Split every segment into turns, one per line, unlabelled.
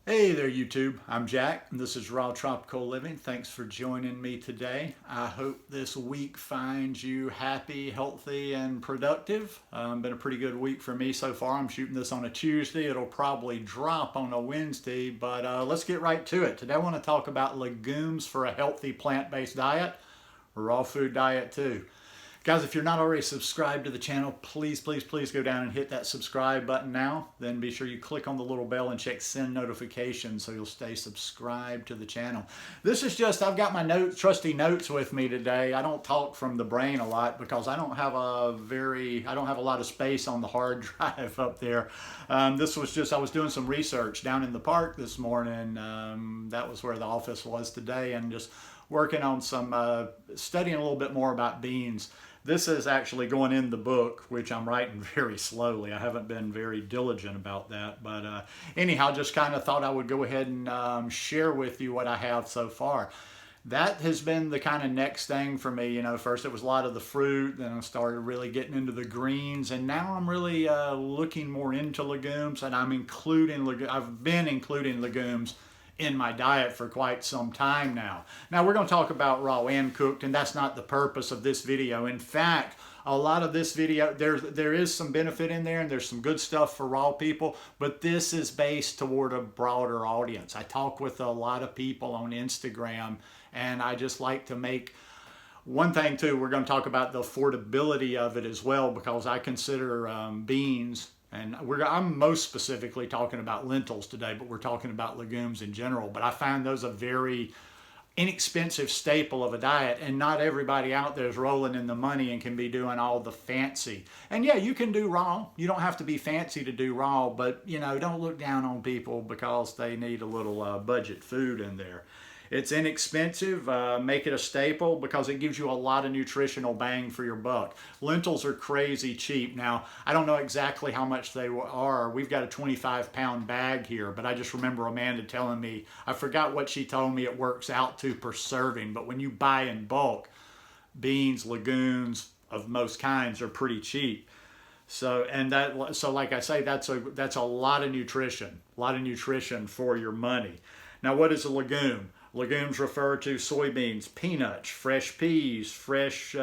Hey there YouTube, I'm Jack and this is Raw Tropical Living. Thanks for joining me today. I hope this week finds you happy, healthy, and productive. Been a pretty good week for me so far. I'm shooting this on a Tuesday. It'll probably drop on a Wednesday, but let's get right to it. Today I want to talk about legumes for a healthy plant-based diet, or raw food diet too. Guys, if you're not already subscribed to the channel, please go down and hit that subscribe button now. Then be sure you click on the little bell and check send notifications so you'll stay subscribed to the channel. This is just, I've got my trusty notes with me today. I don't talk from the brain a lot because I don't have a lot of space on the hard drive up there. This was just, I was doing some research down in the park this morning. That was where the office was today, and just working on some, studying a little bit more about beans. This is actually going in the book, which I'm writing very slowly. I haven't been very diligent about that. But anyhow, just kind of thought I would go ahead and share with you what I have so far. That has been the kind of next thing for me. You know, first it was a lot of the fruit, then I started really getting into the greens, and now I'm really looking more into legumes, and I've been including legumes in my diet for quite some time now. Now we're going to talk about raw and cooked, and that's not the purpose of this video. In fact, a lot of this video, there is some benefit in there and there's some good stuff for raw people, but this is based toward a broader audience. I talk with a lot of people on Instagram, and I just like to make one thing too. We're going to talk about the affordability of it as well, because I consider beans, and I'm most specifically talking about lentils today, but we're talking about legumes in general. But I find those a very inexpensive staple of a diet, and not everybody out there is rolling in the money and can be doing all the fancy. And yeah, you can do raw. You don't have to be fancy to do raw, but you know, don't look down on people because they need a little budget food in there. It's inexpensive. Make it a staple because it gives you a lot of nutritional bang for your buck. Lentils are crazy cheap. Now, I don't know exactly how much they are. We've got a 25-pound bag here, but I just remember Amanda telling me, I forgot what she told me it works out to per serving, but when you buy in bulk, beans, legumes of most kinds are pretty cheap. So like I say, that's a lot of nutrition for your money. Now, what is a legume? Legumes refer to soybeans, peanuts, fresh peas, fresh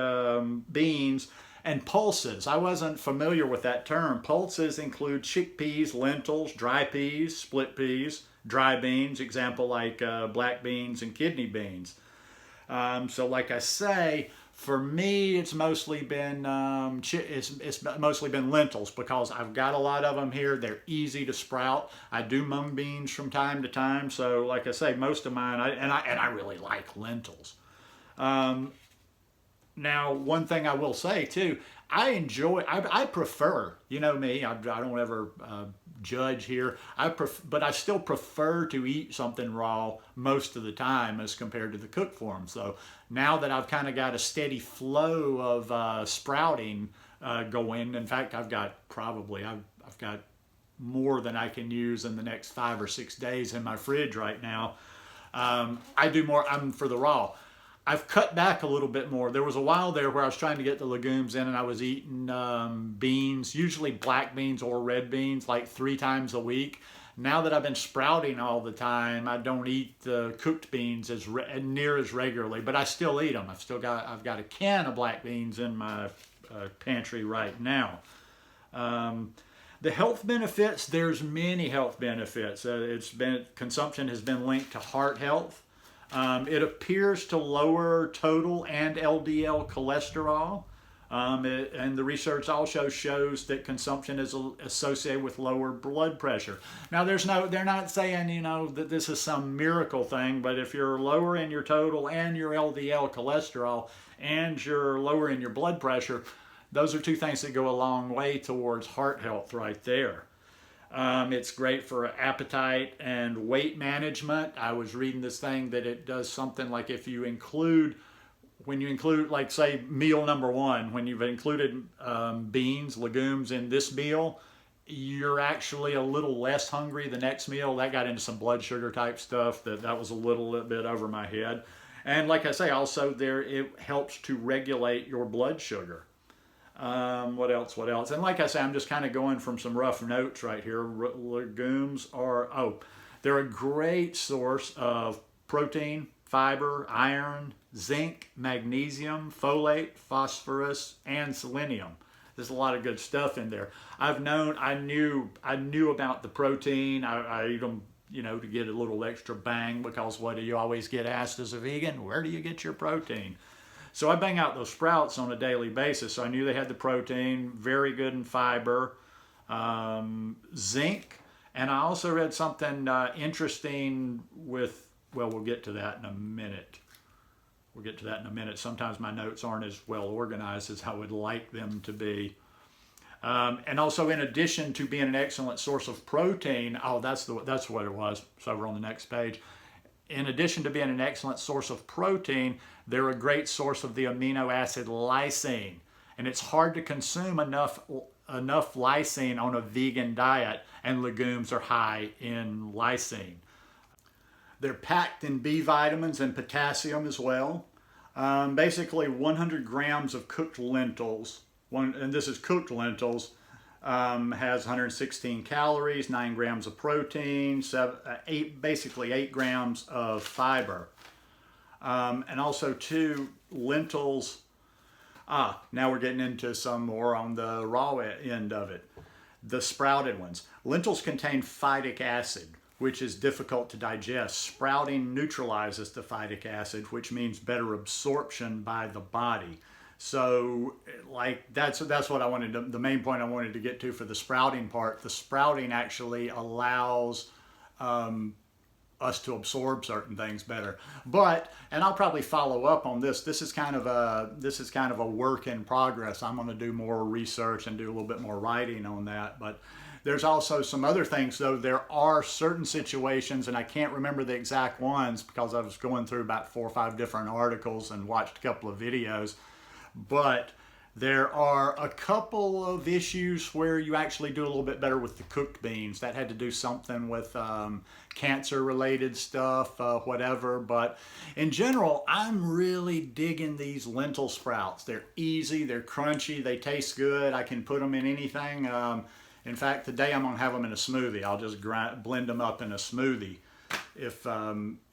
beans, and pulses. I wasn't familiar with that term. Pulses include chickpeas, lentils, dry peas, split peas, dry beans, example like black beans and kidney beans. So like I say, for me, it's mostly been lentils because I've got a lot of them here. They're easy to sprout. I do mung beans from time to time. So, like I say, most of mine, I really like lentils. Now, one thing I will say too, I prefer, you know me, I don't ever judge here, but I still prefer to eat something raw most of the time as compared to the cooked form. So now that I've kind of got a steady flow of sprouting going, in fact, I've got more than I can use in the next 5 or 6 days in my fridge right now. I'm for the raw. I've cut back a little bit more. There was a while there where I was trying to get the legumes in, and I was eating beans, usually black beans or red beans, like 3 times a week. Now that I've been sprouting all the time, I don't eat the cooked beans near as regularly, but I still eat them. I've got a can of black beans in my pantry right now. The health benefits, there's many health benefits. Consumption has been linked to heart health. It appears to lower total and LDL cholesterol, and the research also shows that consumption is associated with lower blood pressure. Now, they're not saying, you know, that this is some miracle thing, but if you're lowering your total and your LDL cholesterol and you're lowering your blood pressure, those are 2 things that go a long way towards heart health right there. It's great for appetite and weight management. I was reading this thing that it does something like when you include, like say meal number 1, when you've included beans, legumes in this meal, you're actually a little less hungry the next meal. That got into some blood sugar type stuff that was a little bit over my head. And like I say, also it helps to regulate your blood sugar. What else? And like I say, I'm just kind of going from some rough notes right here. Legumes are, They're a great source of protein, fiber, iron, zinc, magnesium, folate, phosphorus, and selenium. There's a lot of good stuff in there. I knew about the protein. I eat them, you know, to get a little extra bang, because what do you always get asked as a vegan? Where do you get your protein? So I bang out those sprouts on a daily basis. So I knew they had the protein, very good in fiber, zinc, and I also read something interesting with, well, we'll get to that in a minute. We'll get to that in a minute. Sometimes my notes aren't as well organized as I would like them to be. And also, in addition to being an excellent source of protein, oh, that's what it was. So we're on the next page. In addition to being an excellent source of protein, they're a great source of the amino acid lysine. And it's hard to consume enough lysine on a vegan diet, and legumes are high in lysine. They're packed in B vitamins and potassium as well. Basically, 100 grams of cooked lentils, and this is cooked lentils, has 116 calories, 9 grams of protein, basically 8 grams of fiber. And also, too, lentils, now we're getting into some more on the raw end of it. The sprouted ones. Lentils contain phytic acid, which is difficult to digest. Sprouting neutralizes the phytic acid, which means better absorption by the body. So, like, that's what I wanted to, the main point I wanted to get to for the sprouting part. The sprouting actually allows us to absorb certain things better. But, and I'll probably follow up on this. This is kind of a work in progress. I'm going to do more research and do a little bit more writing on that. But there's also some other things, though. There are certain situations, and I can't remember the exact ones because I was going through about 4 or 5 different articles and watched a couple of videos. But there are a couple of issues where you actually do a little bit better with the cooked beans. That had to do something with cancer-related stuff, whatever. But in general, I'm really digging these lentil sprouts. They're easy, they're crunchy, they taste good. I can put them in anything. In fact, today I'm gonna have them in a smoothie. I'll just blend them up in a smoothie.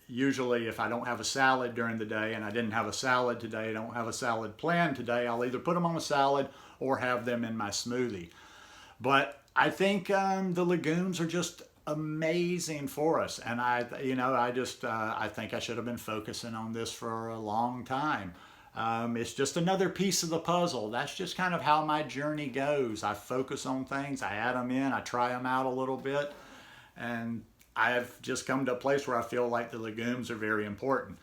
Usually if I don't have a salad during the day, and I didn't have a salad today, I don't have a salad planned today, I'll either put them on a salad or have them in my smoothie. But I think the legumes are just amazing for us, and I think I should have been focusing on this for a long time. It's just another piece of the puzzle. That's just kind of how my journey goes. I focus on things, I add them in, I try them out a little bit, and I've just come to a place where I feel like the legumes are very important.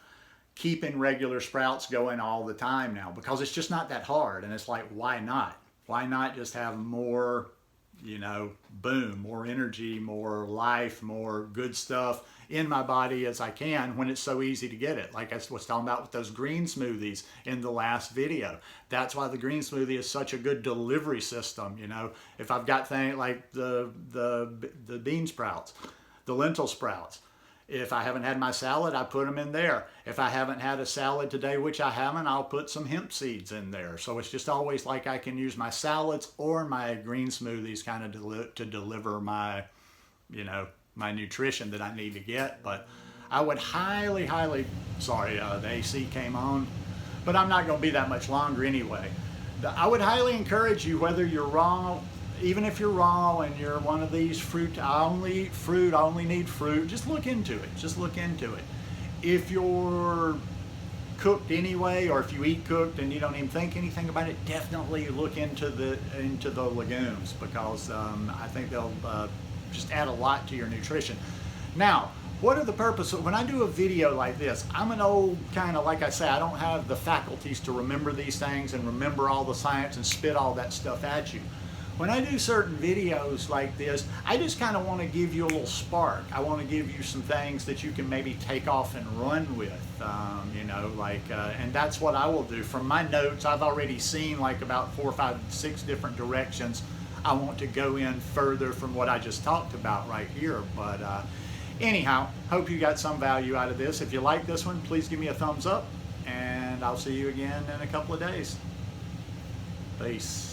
Keeping regular sprouts going all the time now, because it's just not that hard. And it's like, why not? Why not just have more, boom, more energy, more life, more good stuff in my body as I can when it's so easy to get it. Like I was talking about with those green smoothies in the last video. That's why the green smoothie is such a good delivery system. If I've got things like the bean sprouts, the lentil sprouts. If I haven't had my salad, I put them in there. If I haven't had a salad today, which I haven't, I'll put some hemp seeds in there. So it's just always like I can use my salads or my green smoothies kind of to deliver my, my nutrition that I need to get. But I would highly, sorry, the AC came on, but I'm not going to be that much longer anyway. I would highly encourage you, whether you're raw, even if you're raw and you're one of these I only need fruit, just look into it. If you're cooked anyway, or if you eat cooked and you don't even think anything about it, definitely look into the legumes, because I think they'll just add a lot to your nutrition. Now, what are the purposes? When I do a video like this, I'm an old kind of, like I say, I don't have the faculties to remember these things and remember all the science and spit all that stuff at you. When I do certain videos like this, I just kind of want to give you a little spark. I want to give you some things that you can maybe take off and run with, and that's what I will do. From my notes, I've already seen like about 4, 5, 6 different directions I want to go in further from what I just talked about right here. But anyhow, hope you got some value out of this. If you like this one, please give me a thumbs up, and I'll see you again in a couple of days. Peace.